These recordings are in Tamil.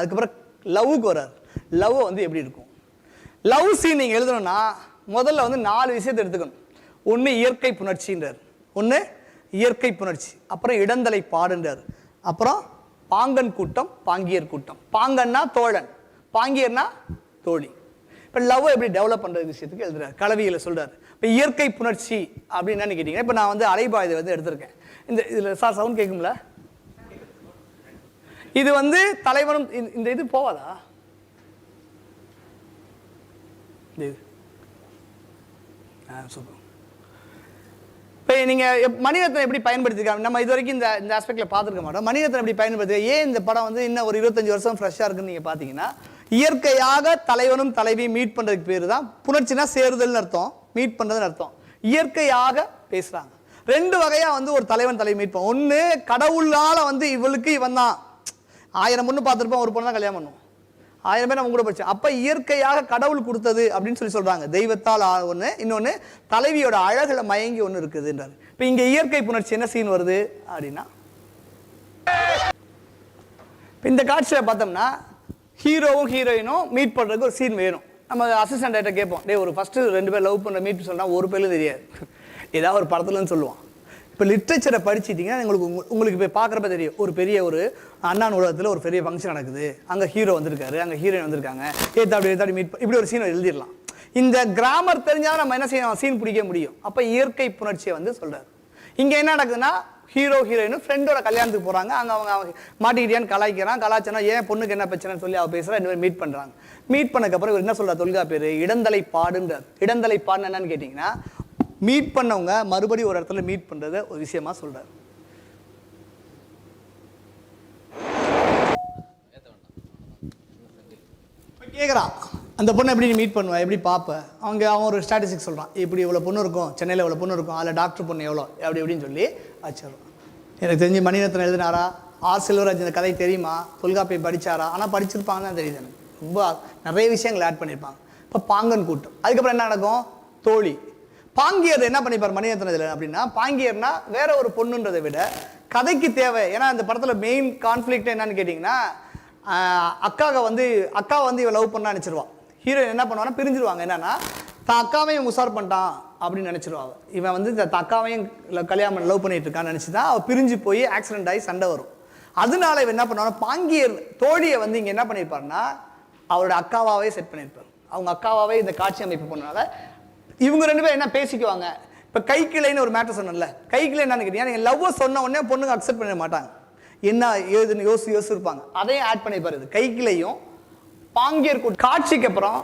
அதுக்கப்புறம் லவ்வுக்கு வர்றாரு. லவ் வந்து எப்படி இருக்கும்? லவ் சீன் நீங்கள் எழுதணும்னா முதல்ல வந்து 4 விஷயத்தை எடுத்துக்கணும். ஒன்று இயற்கை புணர்ச்சின்றார், ஒன்று இயற்கை புணர்ச்சி, அப்புறம் இடந்தலை பாடுன்றார், அப்புறம் பாங்கன் கூட்டம் பாங்கியர் கூட்டம். பாங்கன்னா தோழன், பாங்கியர்னா தோழி. இப்போ லவ் எப்படி டெவலப் பண்ணுற விஷயத்துக்கு எழுதுறாரு, கலவியில் சொல்கிறார். இப்போ இயற்கை புணர்ச்சி அப்படின்னு என்னன்னு கேட்டிங்கன்னா, இப்போ நான் வந்து அலைபாயுதை வந்து எடுத்திருக்கேன். இந்த இதில் சார் சவுண்ட் கேட்கும்ல? இது வந்து தலைவனும் இந்த இது போவாதா? இது சூப்பர். இப்போ நீங்கள் மணிரத்னம் எப்படி பயன்படுத்திருக்காங்க, நம்ம இது வரைக்கும் இந்த ஆஸ்பெக்டில் பார்த்துருக்க மாட்டோம். மணிரத்னம் எப்படி பயன்படுத்தி ஏன் இந்த படம் வந்து இன்னும் ஒரு 25 வருஷம் ஃப்ரெஷ்ஷாக இருக்குன்னு நீங்கள் பார்த்தீங்கன்னா, இயற்கையாக தலைவனும் தலைவியும் மீட் பண்ணுறதுக்கு பேர் தான் புணர்ச்சினா சேருதல்னு அர்த்தம், மீட் பண்ணுறதுன்னு அர்த்தம். இயற்கையாக பேசுகிறாங்க. 2 வகையாக வந்து ஒரு தலைவன் தலைவி மீட் பண்ணும். ஒன்று கடவுளால் வந்து இவளுக்கு இவன் தான் 1000 பொண்ணு பார்த்துருப்போம், ஒரு பொண்ணு தான் கல்யாணம் பண்ணும். 1000 பேர் நம்ம கூட படிச்சோம். அப்போ இயற்கையாக கடவுள் கொடுத்தது அப்படின்னு சொல்கிறாங்க. தெய்வத்தால் ஒன்று, இன்னொன்று தலைவியோட அழகுல மயங்கி ஒன்று இருக்குதுன்றாரு. இப்போ இங்கே இயற்கை புணர்ச்சி என்ன சீன் வருது அப்படின்னா, இப்போ இந்த காட்சியில் பார்த்தோம்னா ஹீரோவும் ஹீரோயினும் மீட் பண்ணுறதுக்கு ஒரு சீன் வேணும். நம்ம அசிஸ்டன்ட் டைரக்டர் கேட்போம், டே ஒரு ஃபஸ்ட்டு 2 பேர் லவ் பண்ணுற மீட் சொன்னால் ஒரு பேரும் தெரியாது, ஏதாவது ஒரு படத்துலன்னு சொல்லுவான். இப்போ லிட்ரேச்சரை படிச்சிட்டிங்கன்னா உங்களுக்கு இப்போ பார்க்குறப்ப தெரியும். ஒரு பெரிய ஒரு அண்ணா நூலகத்தில் ஒரு பெரிய ஃபங்க்ஷன் நடக்குது, அங்கே ஹீரோ வந்திருக்காரு, அங்கே ஹீரோயின் வந்திருக்காங்க, ஏத்தாடி மீட் இப்படி ஒரு சீனை எழுதிடலாம். இந்த கிராமர் தெரிஞ்சால் நம்ம என்ன செய்யணும், சீன் பிடிக்க முடியும். அப்போ இயற்கை புணர்ச்சியை வந்து சொல்கிறார். இங்கே என்ன நடக்குதுன்னா, ஹீரோ ஹீரோயினும் ஃப்ரெண்டோட கல்யாணத்துக்கு போகிறாங்க. அங்கே அவங்க மாட்டிக்கிட்டியான்னு கலாய்க்கிறான். கலாச்சனா ஏன் பொண்ணுக்கு என்ன பிரச்சனைன்னு சொல்லி அவள் பேசுகிறா. 2 பேர் மீட் பண்ணுறாங்க. மீட் பண்ணக்கப்புறம் இவர் என்ன சொல்கிறார், தொல்கா பேர் இடந்தலை பாடுன்றார். இடந்தலை பாடுன்னு என்னன்னு கேட்டிங்கன்னா, மீட் பண்ணவங்க மறுபடியும் ஒரு இடத்துல மீட் பண்ணுறத ஒரு விஷயமா சொல்கிறார். கேட்குறான், அந்த பொண்ணை எப்படி நீ மீட் பண்ணுவேன், எப்படி பார்ப்பேன்? அவன் ஒரு ஸ்டாட்டிஸ்டிக்ஸ் சொல்கிறான், இப்படி இவ்வளோ பொண்ணு இருக்கும், சென்னையில் இவ்வளோ பொண்ணு இருக்கும், அதில் டாக்டர் பொண்ணு எவ்வளோ அப்படி எப்படின்னு சொல்லி வச்சிடலாம். எனக்கு தெரிஞ்சு மணிரத்னம் எழுதினாரா, ஆர் செல்வராஜ் இந்த கதை தெரியுமா, தொல்காப்பியம் படித்தாரா? ஆனால் படிச்சிருப்பாங்க தான் தெரியுது எனக்கு. ரொம்ப நிறைய விஷயங்கள் ஆட் பண்ணியிருப்பாங்க. இப்போ பாங்கன் கூட்டம், அதுக்கப்புறம் என்ன நடக்கும், தோழி. பாங்கியர் என்ன பண்ணிப்பார் மணிரத்னம் இதில் அப்படின்னா, பாங்கியர்னா வேற ஒரு பொண்ணுன்றதை விட கதைக்கு தேவை. ஏன்னா இந்த படத்தில் மெயின் கான்ஃப்ளிக்ட் என்னன்னு கேட்டிங்கன்னா, அக்காவை வந்து இவன் லவ் பண்ணா நினச்சிருவான். ஹீரோயின் என்ன பண்ணுவான்னா பிரிஞ்சிருவாங்க. என்னன்னா தான் அக்காவையும் உசார் பண்ணிட்டான் அப்படின்னு நினச்சிருவாங்க. இவன் வந்து அக்காவையும் கல்யாணம் லவ் பண்ணிட்டு இருக்கான்னு நினச்சி தான் அவள் பிரிஞ்சு போய் ஆக்சிடென்ட் ஆகி சண்டை வரும். அதனால இவன் என்ன பண்ணுவான்னா, பாங்கியர் தோழியை வந்து இங்கே என்ன பண்ணியிருப்பாருன்னா அவரோட அக்காவாவே செட் பண்ணியிருப்பார். அவங்க அக்காவாவே இந்த காட்சி அமைப்பு பண்ணனால இவங்க 2 பேரும் என்ன பேசிக்குவாங்க. இப்போ கைக்கிளைன்னு ஒரு மேட்டர் சொன்னல, கைக்கிளை என்னன்னு கேட்டீங்கன்னா, நீங்கள் லவ்வை சொன்ன உடனே பொண்ணுங்க அக்செப்ட் பண்ண மாட்டாங்க, என்ன ஏதுன்னு யோசிச்சிருப்பாங்க. அதையும் ஆட் பண்ணிப்பாரு. கைக்கிளையும் பாங்கியர் காட்சிக்கு அப்புறம்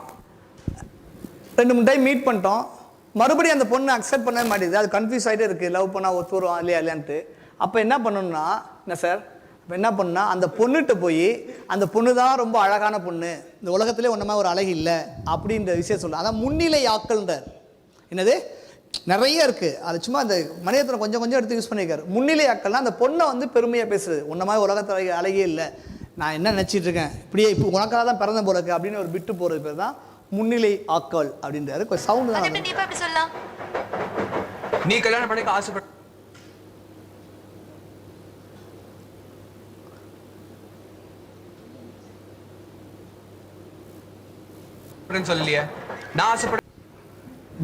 2-3 டைம் மீட் பண்ணிட்டோம், மறுபடியும் அந்த பொண்ணு அக்செப்ட் பண்ணவே மாட்டேங்குது. அது கன்ஃபியூஸ் ஆகிட்டே இருக்குது, லவ் பண்ணால் ஒத்துருவான் இல்லையான்ட்டு. அப்போ என்ன பண்ணணும்னா, என்ன சார் இப்போ என்ன பண்ணுன்னா, அந்த பொண்ணுகிட்ட போய் அந்த பொண்ணு தான் ரொம்ப அழகான பொண்ணு, இந்த உலகத்திலே ஒன்றுமா ஒரு அழகு இல்லை அப்படின்ற விஷயம் சொல்கிறேன். அதான் முன்னிலை ஆக்கல்ன்றார். என்னது நிறைய இருக்குது, அது சும்மா அந்த மணிரத்னம் கொஞ்சம் எடுத்து யூஸ் பண்ணியிருக்காரு. முன்னிலை ஆக்கல்னா அந்த பொண்ணை வந்து பெருமையாக பேசுறது, ஒன்றமா உலகத்தில் அழகே இல்லை, நான் என்ன நினச்சிட்டு இருக்கேன், இப்படியே இப்போ உனக்காக தான் பிறந்த போல இருக்கு அப்படின்னு ஒரு விட்டு போகிறது பேர் தான் முன்னிலை ஆக்கல் அப்படின்றாரு. கொஞ்சம் சவுண்ட் தான். நீ கல்யாணம் பண்ணிக்க ஆசைப்பட்ட சொல்லலையே, நான் ஆசைப்பட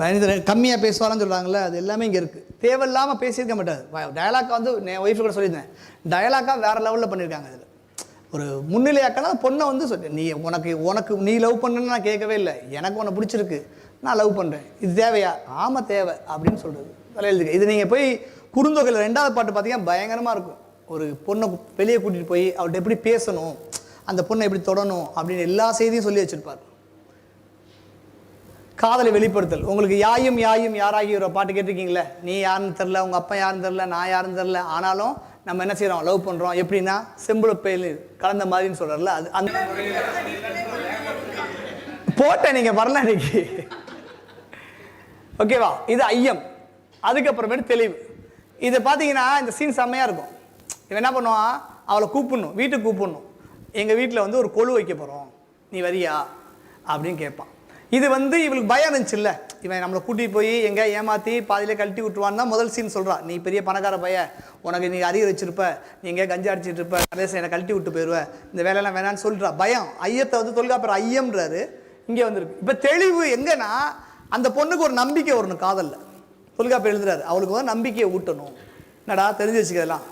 பயணிதர் கம்மியாக பேசுவாரான்னு சொல்கிறாங்களே, அது எல்லாமே இங்கே இருக்குது. தேவையில்லாமல் பேசியிருக்க மாட்டார். டயலாக்காக வந்து என் ஒய்ஃபு கூட சொல்லியிருந்தேன், டயலாக்காக வேறு லெவலில் பண்ணியிருக்காங்க. இதில் ஒரு முன்னிலையாக்கனா பொண்ணை வந்து சொல்லி, நீ உனக்கு நீ லவ் பண்ணுன்னு நான் கேட்கவே இல்லை, எனக்கு உன்னை பிடிச்சிருக்கு, நான் லவ் பண்ணுறேன், இது தேவையா? ஆமாம் தேவை அப்படின்னு சொல்கிறது தலையெழுதுக்கு. இது நீங்கள் போய் குறுந்தொகையில் 2வது பாட்டு பார்த்தீங்கன்னா பயங்கரமாக இருக்கும். ஒரு பொண்ணை வெளியே கூட்டிகிட்டு போய் அவள்கிட்ட எப்படி பேசணும், அந்த பொண்ணை எப்படி தொடணும் அப்படின்னு எல்லா செய்தியும் சொல்லி வச்சுருப்பார். காதலை வெளிப்படுத்தல். உங்களுக்கு யாயும் யாயும் யாராகி ஒரு பாட்டு கேட்டிருக்கீங்களே, நீ யாருன்னு தெரில, உங்கள் அப்பா யாருன்னு தெரில, நான் யாருன்னு தெரில, ஆனாலும் நம்ம என்ன செய்கிறோம், லவ் பண்ணுறோம். எப்படின்னா செம்புளப்பையில் கலந்த மாதிரின்னு சொல்கிறல, அது அந்த போட்டேன், நீங்கள் வரல இன்னைக்கு, ஓகேவா? இது ஐயம். அதுக்கப்புறமேட்டு தெளிவு. இதை பார்த்தீங்கன்னா இந்த சீன் செம்மையாக இருக்கும். இவன் என்ன பண்ணுவான், அவளை கூப்பிடணும், வீட்டுக்கு கூப்பிடணும். எங்கள் வீட்டில் வந்து ஒரு கொலு வைக்க போகிறோம், நீ வரியா அப்படின்னு கேட்பான். இது வந்து இவளுக்கு பயம் இருந்துச்சு இல்லை, இவன் நம்மளை கூட்டிகிட்டு போய் எங்கே ஏமாற்றி பாதியிலே கழட்டி விட்டுருவான்னு தான் முதல் சீன் சொல்கிறான். நீ பெரிய பணக்கார பையன், உனக்கு நீ அறிவு வச்சிருப்ப, நீ எங்கேயா கஞ்சி அடிச்சிட்டு இருப்ப, கடைசி என்னை கழட்டி விட்டு போயிடுவேன், இந்த வேலையெல்லாம் வேணான்னு சொல்கிறா. பயம் ஐயத்தை வந்து தொல்காப்பியர் ஐயம்ன்றாரு, இங்கே வந்துருக்கு. இப்போ தெளிவு எங்கன்னா அந்த பொண்ணுக்கு ஒரு நம்பிக்கை வரணும் காதலில். தொல்காப்பியர் எழுதுறாரு, அவளுக்கு வந்து நம்பிக்கையை ஊட்டணும். என்னடா தெரிஞ்சு வச்சுக்கலாம்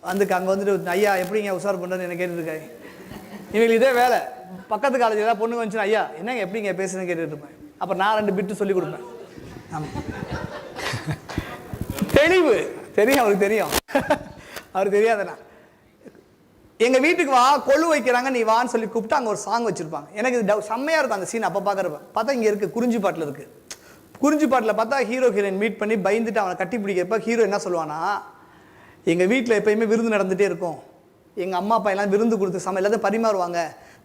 வந்து அங்கே வந்துட்டு ஐயா எப்படிங்க உஷார் பண்ணுறேன்னு என்ன கேட்டுருக்காங்க. இவங்களுக்கு இதே வேலை, பக்கத்து காலேஜில் ஏதாவது பொண்ணு வந்துச்சுன்னா ஐயா என்னங்க எப்படிங்க பேசுன்னு கேட்டுட்டு இருப்பேன். அப்புறம் நான் 2 பிட்டு சொல்லி கொடுப்பேன். ஆமாம், தெளிவு தெரியும், அவருக்கு தெரியும். அவருக்கு தெரியாதுண்ணா. எங்கள் வீட்டுக்கு வா, கொழு வைக்கிறாங்க, நீ வான்னு சொல்லி கூப்பிட்டு அங்கே ஒரு சாங் வச்சுருப்பாங்க. எனக்கு இது செம்மையாக இருக்கும் அந்த சீன். அப்போ பார்க்குறப்ப பார்த்தா இங்கே இருக்குது, குறிஞ்சி பாட்டில் இருக்குது. குறிஞ்சி பாட்டில் பார்த்தா ஹீரோ ஹீரோயின் மீட் பண்ணி பயந்துட்டு அவனை கட்டி பிடிக்கிறப்ப ஹீரோ என்ன சொல்லுவானா, எங்கள் வீட்டில் எப்பயுமே விருந்து நடந்துகிட்டே இருக்கும், எங்கள் அம்மா அப்பா எல்லாம் விருந்து கொடுத்து எல்லாத்தையும் பரிமாறுவாங்க,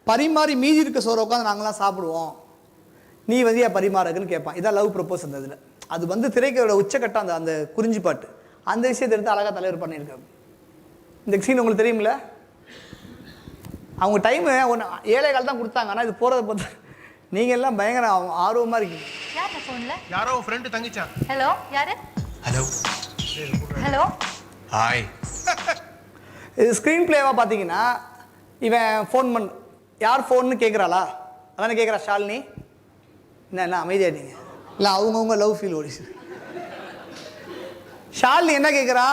பரிமாறி மீதி இருக்க சோறை உட்காந்து நாங்களாம் சாப்பிடுவோம், நீ வந்து ஏன் பரிமாறுக்குன்னு கேட்பான். இதான் லவ் ப்ரப்போஸ் அந்த இதில். அது வந்து திரைக்கோட உச்சக்கட்டம் அந்த அந்த குறிஞ்சி பாட்டு. அந்த விஷயத்தை எடுத்து அழகாக தலைவர் பண்ணியிருக்காரு. இந்த சீன் உங்களுக்கு தெரியுமில்ல? அவங்க டைமு 7:15 தான் கொடுத்தாங்க. ஆனால் இது போகிறத பார்த்து நீங்கள் எல்லாம் பயங்கர ஆர்வமாக இருக்கீங்க. யாரோ ஃப்ரெண்டு தங்கிச்சா. ஹலோ யாரு? Hello hello hi. இது ஸ்க்ரீன் பிளேவாக பார்த்தீங்கன்னா இவன் ஃபோன் யார் ஃபோன்னு கேட்குறாளா, அதானே கேட்குறா ஷாலினி. என்ன அமைதியாட்டீங்க இல்லை, அவங்கவுங்க லவ் ஃபீல் ஓடிச்சு. ஷாலினி என்ன கேட்குறா,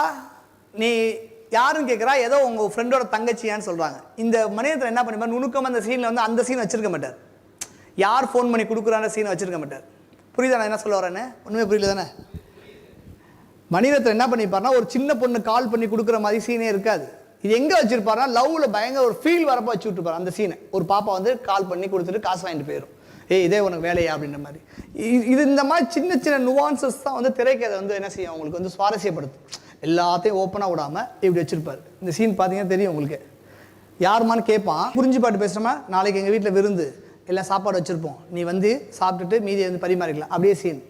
நீ யாருன்னு கேட்குறா, ஏதோ உங்கள் ஃப்ரெண்டோட தங்கச்சியான்னு சொல்கிறாங்க. இந்த மனிதத்தில் என்ன பண்ணிப்பார், நுணுக்கமாக அந்த சீனில் வந்து அந்த சீன் வச்சுருக்க மாட்டார். யார் ஃபோன் பண்ணி கொடுக்குறான சீனை வச்சுருக்க மாட்டார். புரியுதா நான் என்ன சொல்ல வரேன்னு? ஒன்றுமே புரியல தானே? மணிரத்னம் என்ன பண்ணிப்பார்னா ஒரு சின்ன பொண்ணு கால் பண்ணி கொடுக்குற மாதிரி சீனே இருக்காது. இது எங்கே வச்சுருப்பாருனா லவ்வில் பயங்கர ஒரு ஃபீல் வரப்போ வச்சு விட்டுருப்பார் அந்த சீனை. ஒரு பாப்பா வந்து கால் பண்ணி கொடுத்துட்டு காசு வாங்கிட்டு போயிடும், இதே உனக்கு வேலையா அப்படின்ற மாதிரி. இது இந்த மாதிரி சின்ன சின்ன நுவான்சஸ் தான் வந்து திரைக்கதை வந்து என்ன செய்யும், அவங்களுக்கு வந்து சுவாரஸ்யப்படுத்தும். எல்லாத்தையும் ஓப்பனாக விடாமல் இப்படி வச்சுருப்பார். இந்த சீன் பார்த்தீங்கன்னா தெரியும் உங்களுக்கு. யாருமான்னு கேட்பான், குறிஞ்சி பாட்டு பேசுகிறோமா, நாளைக்கு எங்கள் வீட்டில் விருந்து எல்லாம் சாப்பாடு வச்சுருப்போம், நீ வந்து சாப்பிட்டுட்டு மீதியை வந்து பரிமாறிக்கலாம், அப்படியே சீன்.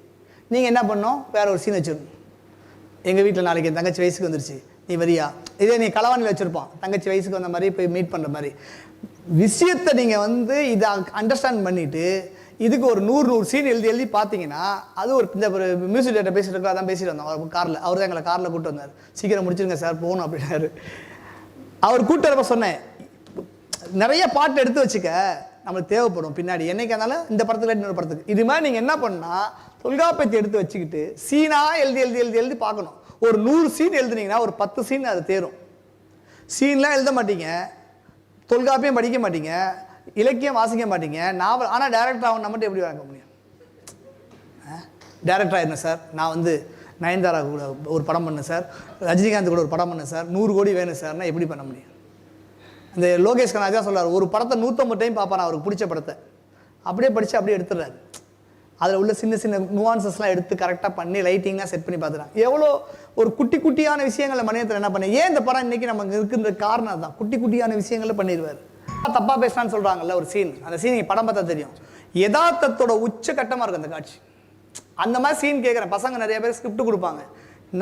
நீங்கள் என்ன பண்ணோம், வேறு ஒரு சீன் வச்சுருந்தோம், எங்கள் வீட்டில் நாளைக்கு என் தங்கச்சி வயசுக்கு வந்துருச்சு, நீ வரியா, இதே நீ களவாணியில் வச்சுருப்பான், தங்கச்சி வயசுக்கு வந்த மாதிரி போய் மீட் பண்ணுற மாதிரி விஷயத்தை நீங்கள் வந்து இதை அண்டர்ஸ்டாண்ட் பண்ணிவிட்டு இதுக்கு ஒரு 100 சீன் எழுதி பார்த்தீங்கன்னா அது ஒரு இந்த ஒரு மியூசிக் டேரக்டர் பேசிட்டு இருக்கா, அதான் பேசிட்டு வந்தோம் அவர் காரில். அவர் தான் எங்களை காரில் கூப்பிட்டு வந்தார், சீக்கிரம் முடிச்சிருங்க சார் போகணும் அப்படின்னாரு. அவர் கூப்பிட்டு வரப்போ சொன்னேன், நிறைய பாட்டு எடுத்து வச்சுக்க, நம்மளுக்கு தேவைப்படும் பின்னாடி என்னைக்கு இருந்தாலும் இந்த படத்துக்கு இன்னொரு படத்துக்கு. இது மாதிரி நீங்கள் என்ன பண்ணால் தொல்காப்பியத்தை எடுத்து வச்சுக்கிட்டு சீனாக எழுதி எழுதி எழுதி எழுதி பார்க்கணும். ஒரு 100 சீன் எழுதுனீங்கன்னா ஒரு 10 சீன் அது தேரும். சீன்லாம் எழுத மாட்டீங்க, தொல்காப்பியம் படிக்க மாட்டீங்க, இலக்கியம் வாசிக்க மாட்டீங்க, நாவல். ஆனால் டேரக்டர் ஆகணும் மட்டும் எப்படி வாங்க முடியும்? டேரக்டர் ஆயிருந்தேன் சார், நான் வந்து நயன்தாரா கூட ஒரு படம் பண்ணேன் சார், ரஜினிகாந்த் கூட ஒரு படம் பண்ணேன் சார், 100 கோடி வேணும் சார்னா எப்படி பண்ண முடியும்? இந்த லோகேஷ் கனாஜா சொல்கிறார், ஒரு படத்தை 150 டைம் பார்ப்பான் அவருக்கு பிடிச்ச படத்தை, அப்படியே படித்து அப்படியே எடுத்துடுறாரு. அதில் உள்ள சின்ன சின்ன நுவான்சஸ்லாம் எடுத்து கரெக்டாக பண்ணி லைட்டிங்லாம் செட் பண்ணி பார்த்துறாங்க. எவ்வளோ ஒரு குட்டி குட்டியான விஷயங்களை மனிதத்தில் என்ன பண்ணி ஏன் இந்த படம் இன்றைக்கி நமக்கு இருக்குன்ற காரணம் தான். குட்டி குட்டியான விஷயங்களில் பண்ணிடுவார். தப்பாக பேசலான்னு சொல்கிறாங்கல்ல ஒரு சீன், அந்த சீன் நீங்கள் படம் பார்த்தா தெரியும், யதார்த்தத்தோட உச்சகட்டமாக இருக்கும் அந்த காட்சி. அந்த மாதிரி சீன் கேட்குறேன். பசங்க நிறைய பேர் ஸ்கிரிப்ட் கொடுப்பாங்க,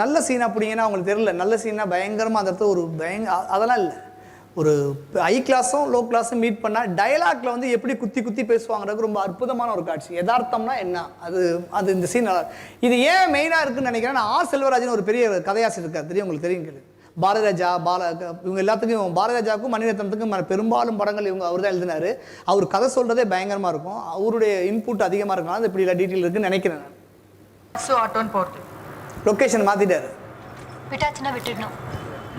நல்ல சீன் அப்படிங்கன்னா அவங்களுக்கு தெரியல, நல்ல சீனாக பயங்கரமாக அந்த இடத்துல ஒரு அதெல்லாம் இல்லை. ஒரு ஹை கிளாஸும் லோ கிளாஸும் மீட் பண்ணால் டயலாக்ல வந்து எப்படி குத்தி குத்தி பேசுவாங்கிறது ரொம்ப அற்புதமான ஒரு காட்சி. யதார்த்தம்னா என்ன அது அது இந்த சீன் நல்லா. இது ஏன் மெயினாக இருக்குன்னு நினைக்கிறேன், ஆர் செல்வராஜன் ஒரு பெரிய கதையாசிரியர் இருக்கார், தெரியும் உங்களுக்கு தெரியும் கேள்வி. பாரதிராஜா இவங்க எல்லாத்துக்கும், பாரதிராஜாவுக்கும் மணிரத்னத்துக்கும் பெரும்பாலும் படங்கள் இவங்க அவர் தான் எழுதினார். அவர் கதை சொல்கிறதே பயங்கரமாக இருக்கும், அவருடைய இன்புட் அதிகமாக இருக்கும். அது இப்படி டீட்டெயில் இருக்குன்னு நினைக்கிறேன் நான். லொக்கேஷன் மாற்றிட்டார், விட்டாச்சுன்னா விட்டுடணும்.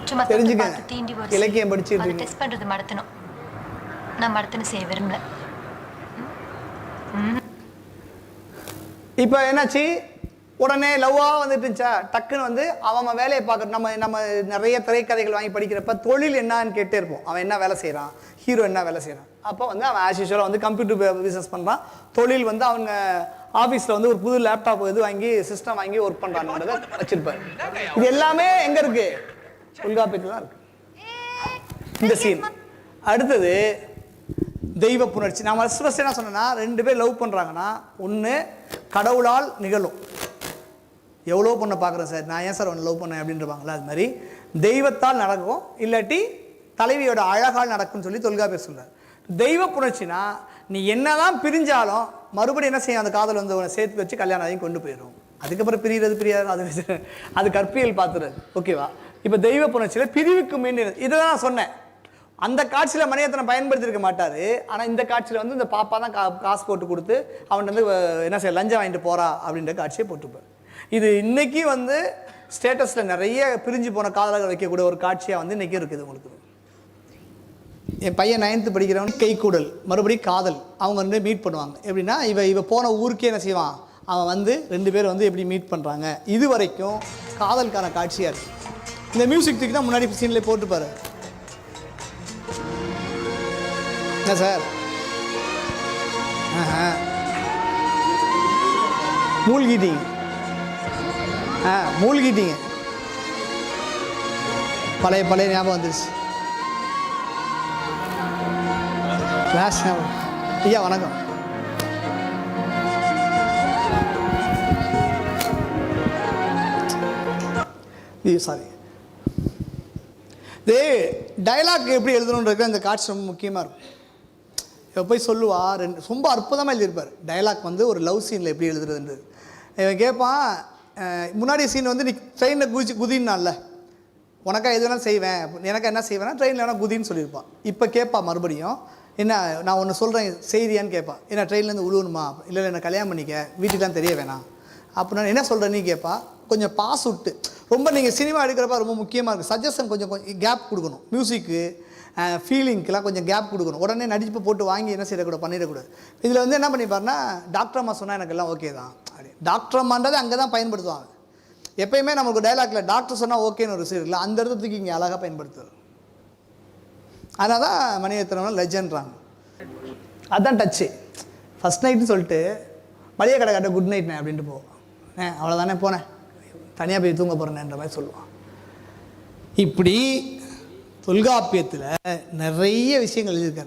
சும்மா தெரிஞ்சுக்க, தீண்டி இலக்கியம் படிச்சு டெஸ்ட் பண்ணுறது மடத்தணும். நான் மடத்தணும் செய்ய விரும்பல. இப்போ என்னாச்சு, உடனே லவ்வாக வந்துட்டு இருந்துச்சா, டக்குன்னு வந்து அவன் வேலையை பார்க்குற. நம்ம நிறைய திரைக்கதைகள் வாங்கி படிக்கிறப்ப தொழில் என்னன்னு கேட்டே இருப்போம். அவன் என்ன வேலை செய்கிறான், ஹீரோ என்ன வேலை செய்கிறான். அப்போ வந்து அவன் ஆஸ் யூஷுவலாக வந்து கம்ப்யூட்டர் பிஸ்னஸ் பண்ணுறான். தொழில் வந்து அவங்க ஆஃபீஸில் வந்து ஒரு புது லேப்டாப் இது வாங்கி சிஸ்டம் வாங்கி ஒர்க் பண்ணுறான்றதை வச்சுருப்பார். இது எல்லாமே எங்கே இருக்குது, தொல்காப்பியத்தில் தான் இருக்குது இந்த சீன். அடுத்தது தெய்வ புணர்ச்சி. நான் ஃபர்ஸ்ட் என்ன சொன்னேன்னா, 2 பேர் லவ் பண்ணுறாங்கன்னா ஒன்று கடவுளால் நிகழும். எவ்வளோ பொண்ணை பார்க்குறேன் சார், நான் ஏன் சார் ஒன்று லவ் பண்ணேன் அப்படின்றவாங்களா, அது மாதிரி தெய்வத்தால் நடக்கும், இல்லாட்டி தலைவியோட அழகால் நடக்கும்னு சொல்லி தொல்காப்பியர் சொல்கிறார். தெய்வ புணர்ச்சினா நீ என்னதான் பிரிஞ்சாலும் மறுபடியும் என்ன செய்யும், அந்த காதல் வந்து அவனை சேர்த்து வச்சு கல்யாணம் ஆகி கொண்டு போயிடும். அதுக்கப்புறம் பிரியாது அது கற்பியல் பார்த்துறது. ஓகேவா? இப்போ தெய்வ புணர்ச்சியில் பிரிவுக்கு மீன் இதை தான் நான் சொன்னேன். அந்த காட்சியில் மணியத்தனை பயன்படுத்தியிருக்க மாட்டார். ஆனால் இந்த காட்சியில் வந்து இந்த பாப்பா தான் காசு போட்டு கொடுத்து அவன் வந்து என்ன செய்ய லஞ்சம் வாங்கிட்டு போறா அப்படின்ற காட்சியை போட்டுப்பார். இது இன்னைக்கு வந்து ஸ்டேட்டஸில் நிறைய பிரிஞ்சு போன காதலர்கள் வைக்கக்கூடிய ஒரு காட்சியாக வந்து இன்றைக்கி இருக்குது. உங்களுக்கு என் பையன் 9th படிக்கிறவன் கைக்கூடல் மறுபடியும் காதல் அவங்க வந்து மீட் பண்ணுவாங்க. எப்படின்னா இவ போன ஊருக்கே என்ன செய்வான், அவன் வந்து 2 பேர் வந்து எப்படி மீட் பண்ணுறாங்க. இது வரைக்கும் காதலுக்கான காட்சியாக இருக்குது. இந்த மியூசிக் தூக்கி தான் முன்னாடி சீனில் போட்டுப்பாரு. என்ன சார்? மூழ்கிட்டீங்க. மூழ்கிட்டீங்க. பழைய ஞாபகம் வந்துருச்சு. கிளாஸ் ஞாபகம். ஐயா வணக்கம். சாரி. இது டைலாக் எப்படி எழுதணுன்றது இந்த காட்சி ரொம்ப முக்கியமாக இருக்கும். இப்போ போய் சொல்லுவா ரொம்ப அற்புதமாக எழுதியிருப்பார். டைலாக் வந்து ஒரு லவ் சீனில் எப்படி எழுதுறதுன்றது. இவன் கேட்பான், முன்னாடி சீன் வந்து நீ ட்ரெயினில் குதின்னால உனக்கா எது வேணாலும் செய்வேன், எனக்கு என்ன செய்வேன்னா ட்ரெயினில் வேணால் குதின்னு சொல்லியிருப்பான். இப்போ கேட்பா மறுபடியும், என்ன நான் ஒன்று சொல்கிறேன் செய்தியான்னு கேட்பா. என்ன ட்ரெயின்லேருந்து உழுவணுமா, இல்லை என்ன கல்யாணம் பண்ணிக்க, வீட்டுக்குலாம் தெரிய வேணாம் அப்படின்னா என்ன சொல்கிறேன்னு கேட்பா. கொஞ்சம் பாஸ் விட்டு ரொம்ப நீங்கள் சினிமா எடுக்கிறப்ப ரொம்ப முக்கியமாக இருக்குது. சஜஷன் கொஞ்சம் கேப் கொடுக்கணும். மியூசிக்கு ஃபீலிங்க்கெலாம் கொஞ்சம் கேப் கொடுக்கணும். உடனே நடிப்பு போட்டு வாங்கி என்ன செய்யக்கூடாது, பண்ணிடக்கூடாது. இதில் வந்து என்ன பண்ணிப்பாருன்னா, டாக்டர் அம்மா சொன்னால் எனக்கு எல்லாம் ஓகே தான் அப்படி. டாக்டர் அம்மான்றது அங்கே தான் பயன்படுத்துவாங்க. எப்பயுமே நமக்கு டைலாக்ல டாக்டர் சொன்னால் ஓகேன்னு ஒரு சீரியல் அந்த இடத்துக்கு இங்கே அழகாக பயன்படுத்துவார். அதனால தான் மணிரத்னம் லெஜெண்ட்றாங்க. அதுதான் டச்சு. ஃபஸ்ட் நைட்டுன்னு சொல்லிட்டு மளிகை கடை காட்ட குட் நைட்ண்ணே அப்படின்ட்டு போவோம். அவ்வளோதானே போனேன், தனியாக போய் தூங்க போகிறேன்ன்ற மாதிரி சொல்லுவான். இப்படி தொல்காப்பியத்தில் நிறைய விஷயங்கள் எழுதியிருக்காரு.